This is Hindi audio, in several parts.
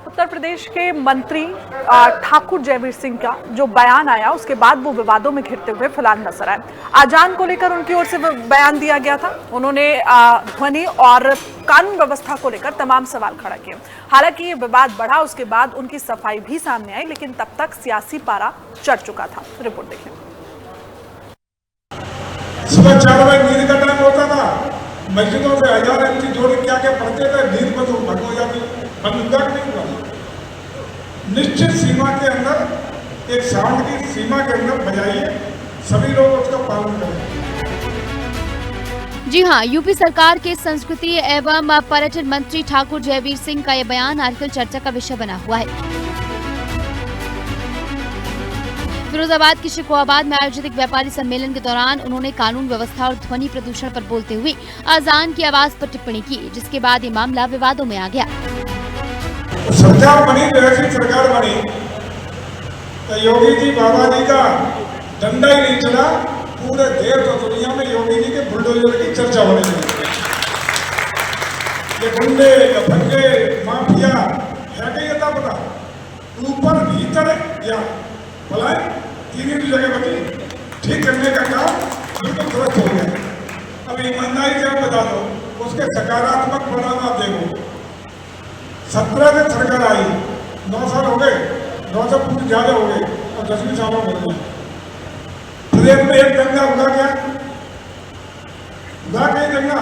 उत्तर प्रदेश के मंत्री ठाकुर जयवीर सिंह का जो बयान आया उसके बाद वो विवादों में घिरते हुए फिलहाल नजर आए। आजान को लेकर उनकी ओर से बयान दिया गया था। उन्होंने ध्वनि और कानून व्यवस्था को लेकर तमाम सवाल खड़ा किए। हालांकि ये विवाद बढ़ा, उसके बाद उनकी सफाई भी सामने आई, लेकिन तब तक सियासी पारा चढ़ चुका था। रिपोर्ट देखिए। सुबह 4 बजे नींद का टाइम होता था, मस्जिदों से हजार एमसी जोड़ क्या क्या पढ़ते थे, नींद में तो भंग हो जाती, बंद नहीं हुआ। निश्चित सीमा के अंदर, एक साउंड की सीमा के अंदर बजाइए, सभी लोग उसका पालन करें। जी हां, यूपी सरकार के संस्कृति एवं पर्यटन मंत्री ठाकुर जयवीर सिंह का यह बयान आजकल चर्चा का विषय बना हुआ है। फिरोजाबाद के शिकोहाबाद में आयोजित एक व्यापारी सम्मेलन के दौरान उन्होंने कानून व्यवस्था और ध्वनि प्रदूषण पर बोलते हुए अजान की आवाज पर टिप्पणी की, जिसके बाद ये मामला विवादों में आ गया। सरकार बनी तो ऐसी सरकार बनी तो योगी जी बाबा जी का डंडा ही नहीं चला, पूरे देश और दुनिया में योगी जी के बुलडोजर की चर्चा होने लगी। ये गुंडे, दंगे, माफिया है कि ये तब पता ऊपर भीतर या भलाई तीन ही जगह बची, ठीक करने का काम बिल्कुल दुरुस्त हो गया। अब ईमानदारी से बता दो, उसके सकारात्मक परिणाम आप देखो। 17 दिन सरकार आई, 9 साल हो गए, 9 से कुछ ज्यादा हो गए और 10वीं सालों हो गए। प्रदेश में एक दंगा हुआ क्या? हुआ क्या दंगा?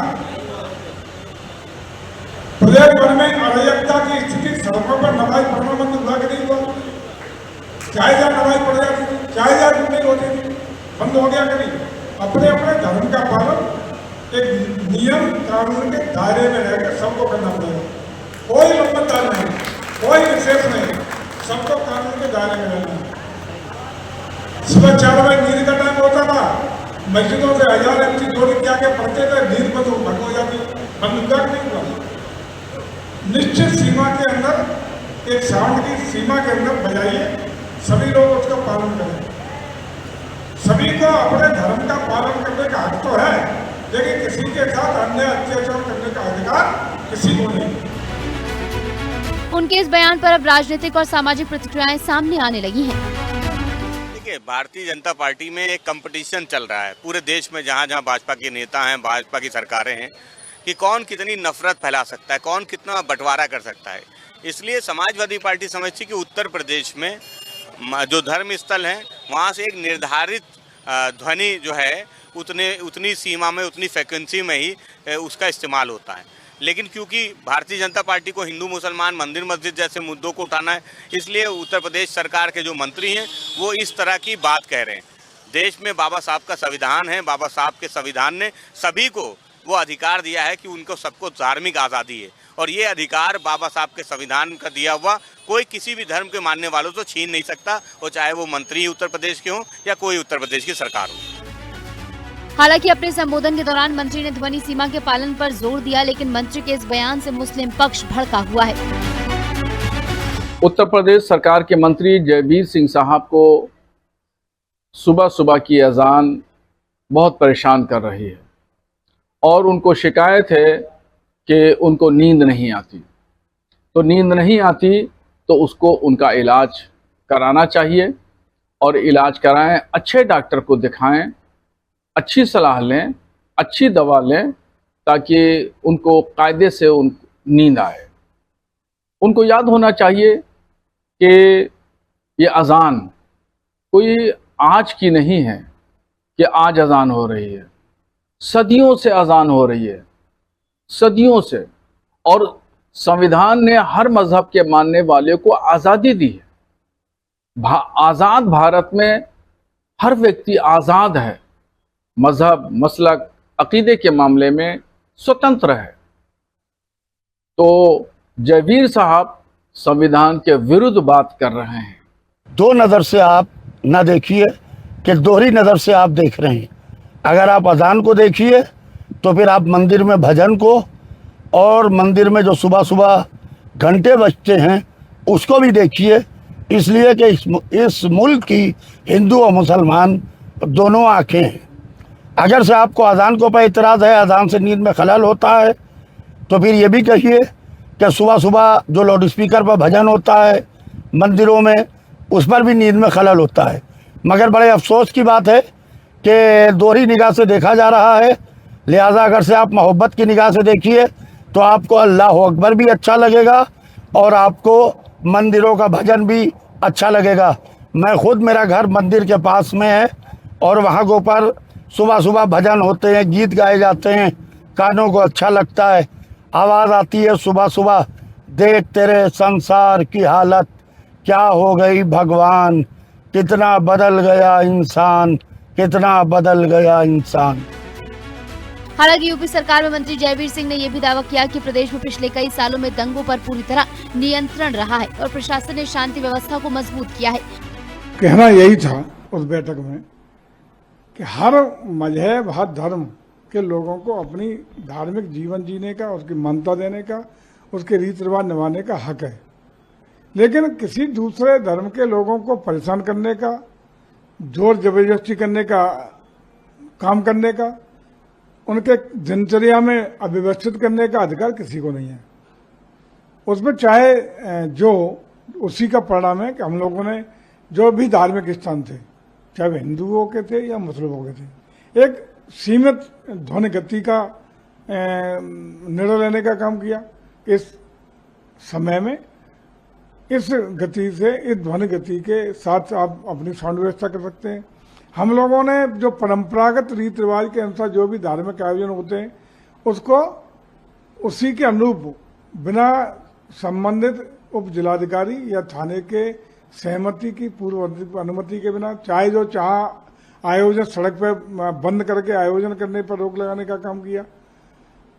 प्रदेश भर में अराजकता की स्थिति, सड़कों पर नमाज पढ़ना बंद हुआ कि नहीं हुआ? चाहे जहाँ नमाज पढ़ जाती थी, चाहे जहाँ नहीं होती थी, बंद हो गया कि नहीं? अपने अपने धर्म का पालन एक नियम कानून के दायरे में रहकर सबको करना पड़ेगा। कोई लंबतदार नहीं, कोई विशेष नहीं, सबको कानून के दायरे में रहना। सुबह 4 बजे नींद का टाइम होता था, मस्जिदों से हजार एमसी जोड़ क्या क्या पढ़ते थे, नींद में तो भंग हो जाती, बंद नहीं हुआ। निश्चित सीमा के अंदर, एक साउंड की सीमा के अंदर बजाइए, सभी लोग उसका पालन करें। सभी को अपने धर्म का पालन करने का हक तो है, लेकिन किसी के साथ अन्य अत्याचार करने का अधिकार किसी को नहीं। उनके इस बयान पर अब राजनीतिक और सामाजिक प्रतिक्रियाएं सामने आने लगी हैं। देखिए, भारतीय जनता पार्टी में एक कंपटीशन चल रहा है पूरे देश में, जहां जहां भाजपा के नेता हैं, भाजपा की सरकारें हैं, कि कौन कितनी नफरत फैला सकता है, कौन कितना बंटवारा कर सकता है। इसलिए समाजवादी पार्टी समझती कि उत्तर प्रदेश में जो धर्म स्थल हैं, वहाँ से एक निर्धारित ध्वनि जो है उतनी सीमा में, उतनी फ्रिक्वेंसी में ही उसका इस्तेमाल होता है। लेकिन क्योंकि भारतीय जनता पार्टी को हिंदू मुसलमान, मंदिर मस्जिद जैसे मुद्दों को उठाना है, इसलिए उत्तर प्रदेश सरकार के जो मंत्री हैं वो इस तरह की बात कह रहे हैं। देश में बाबा साहब का संविधान है, बाबा साहब के संविधान ने सभी को वो अधिकार दिया है कि उनको सबको धार्मिक आज़ादी है, और ये अधिकार बाबा साहब के संविधान का दिया हुआ कोई किसी भी धर्म के मानने वालों से छीन नहीं सकता, और चाहे वो मंत्री उत्तर प्रदेश के हों या कोई उत्तर प्रदेश की सरकार हो। हालांकि अपने संबोधन के दौरान मंत्री ने ध्वनि सीमा के पालन पर जोर दिया, लेकिन मंत्री के इस बयान से मुस्लिम पक्ष भड़का हुआ है। उत्तर प्रदेश सरकार के मंत्री जयवीर सिंह साहब को सुबह सुबह की अजान बहुत परेशान कर रही है, और उनको शिकायत है कि उनको नींद नहीं आती। तो नींद नहीं आती तो उसको उनका इलाज कराना चाहिए, और इलाज कराएं, अच्छे डॉक्टर को दिखाएं, अच्छी सलाह लें, अच्छी दवा लें, ताकि उनको कायदे से नींद आए। उनको याद होना चाहिए कि ये अजान कोई आज की नहीं है कि आज अजान हो रही है, सदियों से अजान हो रही है, सदियों से। और संविधान ने हर मजहब के मानने वाले को आज़ादी दी है। आज़ाद भारत में हर व्यक्ति आज़ाद है, मजहब, मसलक, अकीदे के मामले में स्वतंत्र है। तो जयवीर साहब संविधान के विरुद्ध बात कर रहे हैं। दो नज़र से आप न देखिए कि दोहरी नज़र से आप देख रहे हैं। अगर आप अजान को देखिए तो फिर आप मंदिर में भजन को, और मंदिर में जो सुबह सुबह घंटे बजते हैं उसको भी देखिए, इसलिए कि इस मुल्क की हिंदू और मुसलमान दोनों आंखें हैं। अगर से आपको अजान को पर इतराज़ है, अजान से नींद में खलल होता है, तो फिर ये भी कहिए कि सुबह सुबह जो लाउड स्पीकर पर भजन होता है मंदिरों में, उस पर भी नींद में खलल होता है। मगर बड़े अफसोस की बात है कि दोहरी निगाह से देखा जा रहा है। लिहाजा अगर से आप मोहब्बत की निगाह से देखिए तो आपको अल्लाह अकबर भी अच्छा लगेगा और आपको मंदिरों का भजन भी अच्छा लगेगा। मैं खुद, मेरा घर मंदिर के पास में है और वहाँ के ऊपर सुबह सुबह भजन होते हैं, गीत गाए जाते हैं, कानों को अच्छा लगता है। आवाज़ आती है सुबह सुबह, देख तेरे संसार की हालत क्या हो गई भगवान, कितना बदल गया इंसान, कितना बदल गया इंसान। हालांकि यूपी सरकार में मंत्री जयवीर सिंह ने यह भी दावा किया कि प्रदेश में पिछले कई सालों में दंगों पर पूरी तरह नियंत्रण रहा है और प्रशासन ने शांति व्यवस्था को मजबूत किया है। कहना यही था उस बैठक में कि हर मजहब, हर धर्म के लोगों को अपनी धार्मिक जीवन जीने का, उसकी मान्यता देने का, उसके रीति रिवाज निभाने का हक है। लेकिन किसी दूसरे धर्म के लोगों को परेशान करने का, जोर जबरदस्ती करने का, काम करने का, उनके दिनचर्या में अव्यवस्थित करने का अधिकार किसी को नहीं है। उसमें चाहे जो उसी का परिणाम है कि हम लोगों ने जो भी धार्मिक स्थान थे, चाहे वे हिंदुओं के थे या मुसलमानों के थे, एक सीमित ध्वनि गति का निर्णय लेने का काम किया। इस समय में इस गति से, इस ध्वनि गति के साथ आप अपनी साउंड व्यवस्था कर सकते हैं। हम लोगों ने जो परंपरागत रीति रिवाज के अनुसार जो भी धार्मिक आयोजन होते हैं उसको उसी के अनुरूप बिना संबंधित उप जिलाधिकारी या थाने के सहमति की, पूर्व अनुमति के बिना, चाहे जो चाह आयोजन सड़क पर बंद करके आयोजन करने पर रोक लगाने का काम किया,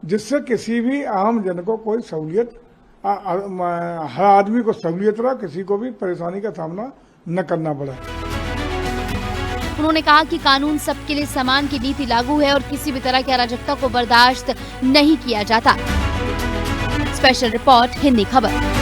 जिससे किसी भी आम जन को कोई सहूलियत, हर आदमी को सहूलियत रहा, किसी को भी परेशानी का सामना न करना पड़ा। उन्होंने कहा कि कानून सबके लिए समान की नीति लागू है और किसी भी तरह की अराजकता को बर्दाश्त नहीं किया जाता। स्पेशल रिपोर्ट, हिंदी खबर।